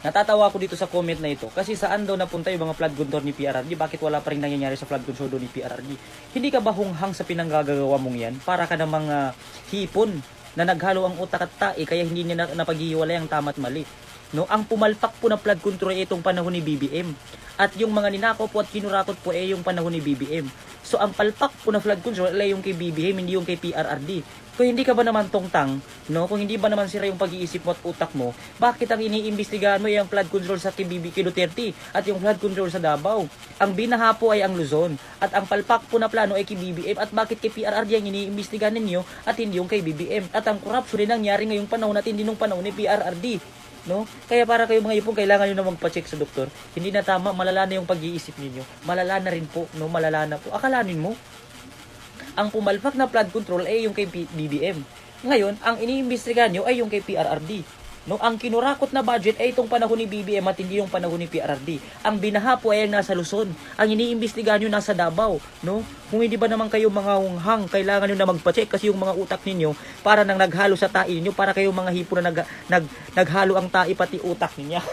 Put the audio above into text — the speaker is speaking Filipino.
Natatawa ako dito sa comment na ito kasi saan daw napunta yung mga flood control ni PRRD? Bakit wala pa rin nangyayari sa flood control doon ni PRRD? Hindi ka ba hunghang sa pinanggagawa mong yan? Para ka namang hipon na naghalo ang utak at tae kaya hindi niya napaghiwalay ang tama at mali. No, ang pumalpak po ng flood control ay itong panahon ni BBM. At yung mga ninakaw po at kinurakot po ay yung panahon ni BBM. So ang palpak po ng flood control ay yung kay BBM, hindi yung kay PRRD. Kung hindi ka ba naman tongtang, no? Kung hindi ba naman sira yung pag-iisip mo at utak mo, bakit ang iniimbestigahan mo ay ang flood control sa kay Duterte at yung flood control sa Davao? Ang binaha po ay ang Luzon at ang palpak po na plano ay kay BBM at bakit kay PRRD ang iniimbestigahan ninyo at hindi yung kay BBM? At ang corruption din nangyari ngayong panahon at hindi nung panahon ni PRRD. No? Kaya para kayo mga ipong kailangan nyo na magpa-check sa doktor. Hindi na tama, malala na yung pag-iisip ninyo. Malala na rin po, no? Malala na po. Akalanin mo, ang pumalpak na flood control ay yung kay BBM. Ngayon, ang iniimbestigahan nyo ay yung kay PRRD. No, ang kinurakot na budget ay itong panahon ni BBM at hindi yung panahon ni PRRD. Ang binaha po ay ang nasa Luzon. Ang iniimbestigahan nyo nasa Davao. No? Kung hindi ba naman kayo mga hunghang, kailangan nyo na magpa-check kasi yung mga utak ninyo para nang naghalo sa tae ninyo, para kayo mga hipo na naghalo ang tae pati utak niya.